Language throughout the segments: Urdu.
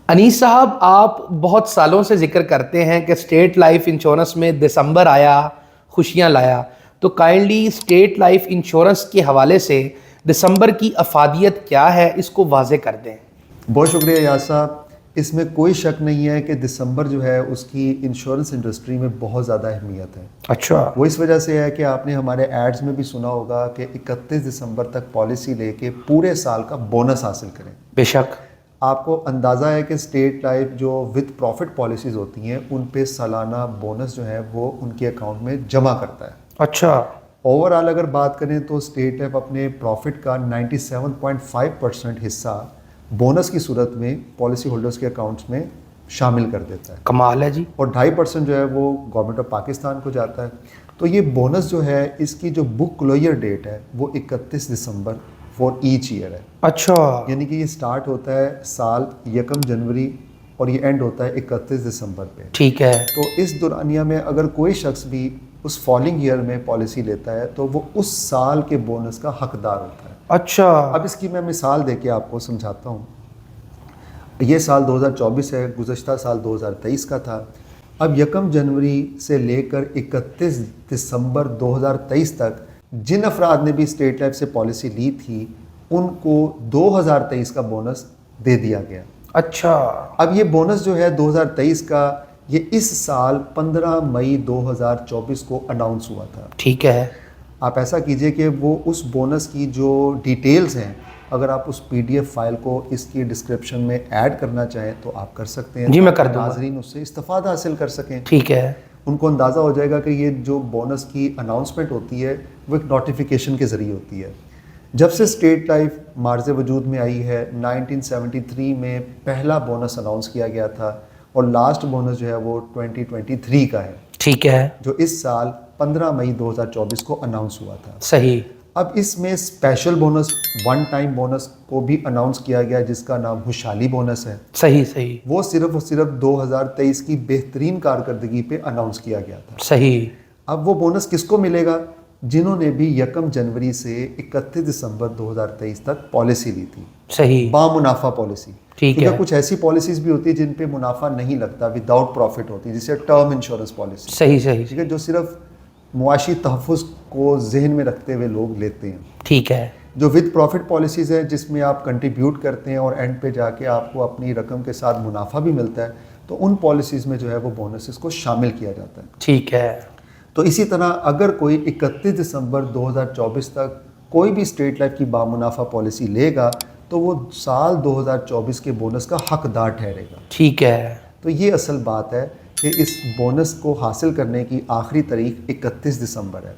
انیس صاحب، آپ بہت سالوں سے ذکر کرتے ہیں کہ اسٹیٹ لائف انشورنس میں دسمبر آیا خوشیاں لایا، تو کائنڈلی اسٹیٹ لائف انشورنس کے حوالے سے دسمبر کی افادیت کیا ہے، اس کو واضح کر دیں۔ بہت شکریہ یاس صاحب۔ اس میں کوئی شک نہیں ہے کہ دسمبر جو ہے اس کی انشورنس انڈسٹری میں بہت زیادہ اہمیت ہے۔ اچھا، وہ اس وجہ سے ہے کہ آپ نے ہمارے ایڈز میں بھی سنا ہوگا کہ 31 دسمبر تک پالیسی لے کے پورے سال کا بونس حاصل کریں۔ بے شک۔ آپ کو اندازہ ہے کہ اسٹیٹ لائف جو ود پروفٹ پالیسیز ہوتی ہیں ان پہ سالانہ بونس جو ہے وہ ان کے اکاؤنٹ میں جمع کرتا ہے۔ اچھا، اوور آل اگر بات کریں تو اسٹیٹ لائف اپنے پروفٹ کا 97.5% حصہ بونس کی صورت میں پالیسی ہولڈرز کے اکاؤنٹس میں شامل کر دیتا ہے، کمال ہے جی۔ اور 2.5% جو ہے وہ گورنمنٹ آف پاکستان کو جاتا ہے۔ تو یہ بونس جو ہے اس کی جو بک کلوئر ڈیٹ ہے وہ 31 دسمبر فار ایچ ایئر ہے۔ اچھا، یعنی کہ یہ سٹارٹ ہوتا ہے سال 1 جنوری اور یہ اینڈ ہوتا ہے 31 دسمبر پہ۔ ٹھیک ہے۔ تو اس دورانیہ میں اگر کوئی شخص بھی اس فالنگ ایئر میں پالیسی لیتا ہے تو وہ اس سال کے بونس کا حقدار ہوتا ہے۔ اچھا، اب اس کی میں مثال دے کے آپ کو سمجھاتا ہوں۔ یہ سال 2024 ہے، گزشتہ سال 2023 کا تھا۔ اب 1 جنوری سے لے کر 31 دسمبر 2023 تک جن افراد نے بھی اسٹیٹ لائف سے پالیسی لی تھی ان کو 2023 کا بونس دے دیا گیا۔ اچھا، اب یہ بونس جو ہے 2023 کا، یہ اس سال 15 مئی 2024 کو اناؤنس ہوا تھا۔ ٹھیک ہے۔ آپ ایسا کیجئے کہ وہ اس بونس کی جو ڈیٹیلز ہیں اگر آپ اس PDF فائل کو اس کی ڈسکرپشن میں ایڈ کرنا چاہیں تو آپ کر سکتے ہیں، جی میں کر دوں گا۔ ناظرین اس سے استفادہ حاصل کر سکیں۔ ٹھیک ہے۔ ان کو اندازہ ہو جائے گا کہ یہ جو بونس کی اناؤنسمنٹ ہوتی ہے وہ ایک نوٹیفیکیشن کے ذریعے ہوتی ہے۔ جب سے اسٹیٹ لائف مارز وجود میں آئی ہے 1973 میں پہلا بونس اناؤنس کیا گیا تھا، اور لاسٹ بونس جو ہے وہ 2023 کا ہے، ٹھیک ہے۔ جو اس سال 15 مئی 2024 کو اناؤنس ہوا تھا۔ صحیح۔ اب اس میں special bonus, one time bonus کو بھی اناؤنس کیا گیا جس کا نام خوشحالی بونس ہے۔ صحیح صحیح وہ صرف اور صرف 2023 کی بہترین کارکردگی پہ اناؤنس کیا گیا تھا۔ صحیح۔ اب وہ بونس کس کو ملے گا؟ جنہوں نے بھی 1 جنوری سے 31 دسمبر 2023 تک پالیسی لی تھی، صحیح۔ با منافع پالیسی۔ ٹھیک ہے۔ کیونکہ کچھ ایسی پالیسیز بھی ہوتی ہیں جن پہ منافع نہیں لگتا، وداؤٹ پروفٹ ہوتی ہے، جسے ٹرم انشورنس پالیسی، صحیح صحیح ٹھیک ہے، جو صرف معاشی تحفظ کو ذہن میں رکھتے ہوئے لوگ لیتے ہیں۔ ٹھیک ہے۔ جو ود پروفٹ پالیسیز ہیں جس میں آپ کنٹریبیوٹ کرتے ہیں اور اینڈ پہ جا کے آپ کو اپنی رقم کے ساتھ منافع بھی ملتا ہے، تو ان پالیسیز میں جو ہے وہ بونسز کو شامل کیا جاتا ہے۔ ٹھیک ہے۔ تو اسی طرح اگر کوئی 31 دسمبر 2024 تک کوئی بھی اسٹیٹ لائف کی بامنافع پالیسی لے گا تو وہ سال 2024 کے بونس کا حقدار ٹھہرے گا۔ ٹھیک ہے۔ تو یہ اصل بات ہے کہ اس بونس کو حاصل کرنے کی آخری تاریخ 31 دسمبر ہے۔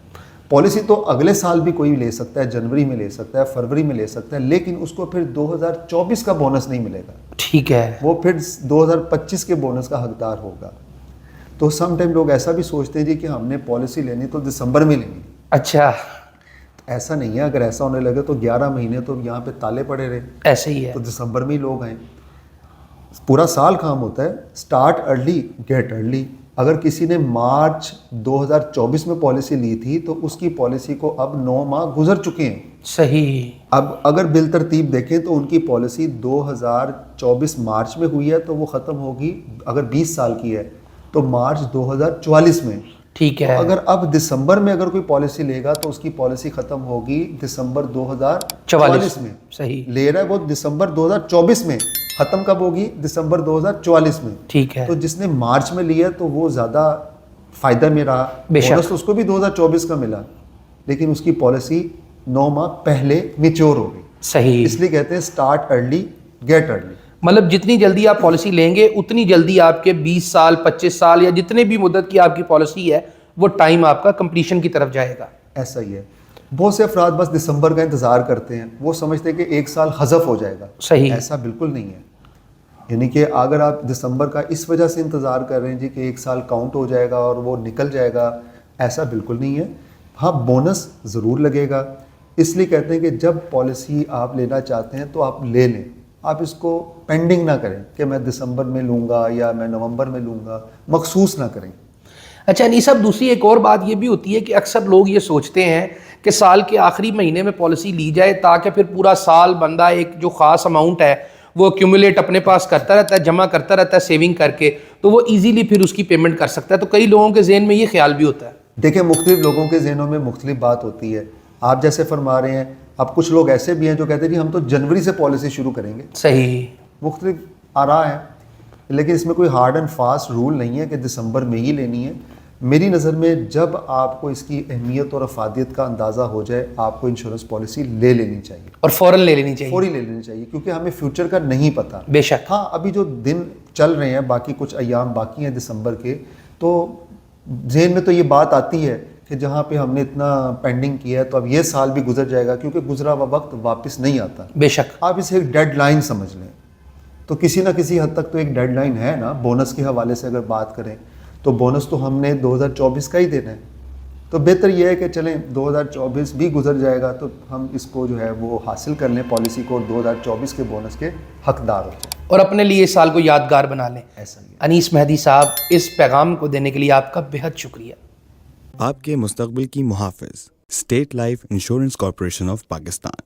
پالیسی تو اگلے سال بھی کوئی لے سکتا ہے، جنوری میں لے سکتا ہے، فروری میں لے سکتا ہے، لیکن اس کو پھر 2024 کا بونس نہیں ملے گا، ٹھیک ہے۔ وہ پھر 2025 کے بونس کا حقدار ہوگا۔ تو سم ٹائم لوگ ایسا بھی سوچتے ہیں جی کہ ہم نے پالیسی لینی تو دسمبر میں لینی، اچھا، ایسا نہیں ہے۔ اگر ایسا ہونے لگے تو 11 مہینے تو یہاں پہ تالے پڑے رہے، ایسے ہی ہے۔ تو دسمبر میں ہی لوگ آئیں۔ پورا سال کام ہوتا ہے، سٹارٹ ارلی گیٹ ارلی۔ اگر کسی نے مارچ 2024 میں پالیسی لی تھی تو اس کی پالیسی کو اب 9 ماہ گزر چکے ہیں۔ صحیح۔ اب اگر بالترتیب دیکھیں تو ان کی پالیسی 2024 مارچ میں ہوئی ہے تو وہ ختم ہوگی، اگر 20 سال کی ہے تو مارچ 2044 میں۔ ٹھیک ہے۔ اگر اب دسمبر میں اگر کوئی پالیسی لے گا تو اس کی پالیسی ختم ہوگی دسمبر 2044 میں۔ صحیح۔ لے رہا ہے وہ دسمبر 2024 میں، ختم کب ہوگی؟ دسمبر 2044 میں۔ ٹھیک ہے۔ تو جس نے مارچ میں لیا تو وہ زیادہ فائدہ میں رہا، بے شک۔ بونس اس کو بھی 2024 کا ملا، لیکن اس کی پالیسی 9 ماہ پہلے میچور ہو گئی۔ صحیح۔ اس لیے کہتے ہیں سٹارٹ ارلی گیٹ ارلی۔ مطلب جتنی جلدی آپ پالیسی لیں گے اتنی جلدی آپ کے 20 سال 25 سال یا جتنے بھی مدت کی آپ کی پالیسی ہے وہ ٹائم آپ کا کمپلیشن کی طرف جائے گا۔ ایسا ہی ہے۔ بہت سے افراد بس دسمبر کا انتظار کرتے ہیں، وہ سمجھتے ہیں کہ 1 سال حذف ہو جائے گا۔ صحیح۔ ایسا بالکل نہیں ہے۔ یعنی کہ اگر آپ دسمبر کا اس وجہ سے انتظار کر رہے ہیں جی کہ 1 سال کاؤنٹ ہو جائے گا اور وہ نکل جائے گا، ایسا بالکل نہیں ہے۔ ہاں، بونس ضرور لگے گا۔ اس لیے کہتے ہیں کہ جب پالیسی آپ لینا چاہتے ہیں تو آپ لے لیں، آپ اس کو پینڈنگ نہ کریں کہ میں دسمبر میں لوں گا یا میں نومبر میں لوں گا، مخصوص نہ کریں۔ اچھا انیس صاحب، دوسری ایک اور بات یہ بھی ہوتی ہے کہ اکثر لوگ یہ سوچتے ہیں کہ سال کے آخری مہینے میں پالیسی لی جائے تاکہ پھر پورا سال بندہ ایک جو خاص اماؤنٹ ہے وہ ایکیومولیٹ اپنے پاس کرتا رہتا ہے, جمع کرتا رہتا ہے سیونگ کر کے, تو وہ ایزیلی پھر اس کی پیمنٹ کر سکتا ہے. تو کئی لوگوں کے ذہن میں یہ خیال بھی ہوتا ہے. دیکھیں مختلف لوگوں کے ذہنوں میں مختلف بات ہوتی ہے. آپ جیسے فرما رہے ہیں, اب کچھ لوگ ایسے بھی ہیں جو کہتے ہیں جی ہم تو جنوری سے پالیسی شروع کریں گے. صحیح, مختلف آراء ہیں, لیکن اس میں کوئی ہارڈ اینڈ فاسٹ رول نہیں ہے کہ دسمبر میں ہی لینی ہے. میری نظر میں جب آپ کو اس کی اہمیت اور افادیت کا اندازہ ہو جائے, آپ کو انشورنس پالیسی لے لینی چاہیے, اور فوراً لے لینی چاہیے, فوری لے لینی چاہیے, کیونکہ ہمیں فیوچر کا نہیں پتہ. بے شک. ہاں ابھی جو دن چل رہے ہیں, باقی کچھ ایام باقی ہیں دسمبر کے, تو ذہن میں تو یہ بات آتی ہے کہ جہاں پہ ہم نے اتنا پینڈنگ کیا ہے تو اب یہ سال بھی گزر جائے گا, کیونکہ گزرا ہوا وقت واپس نہیں آتا. بے شک. آپ اسے ایک ڈیڈ لائن سمجھ لیں, تو کسی نہ کسی حد تک تو ایک ڈیڈ لائن ہے نا. بونس کے حوالے سے اگر بات کریں تو بونس تو ہم نے 2024 کا ہی دینا ہے, تو بہتر یہ ہے کہ چلیں 2024 بھی گزر جائے گا تو ہم اس کو جو ہے وہ حاصل کر لیں پالیسی کو, 2024 کے بونس کے حقدار ہو جائیں اور اپنے لیے اس سال کو یادگار بنا لیں. ایسا ہی ہے. انیس مہدی صاحب, اس پیغام کو دینے کے لیے آپ کا بہت شکریہ. آپ کے مستقبل کی محافظ state life insurance corporation of Pakistan.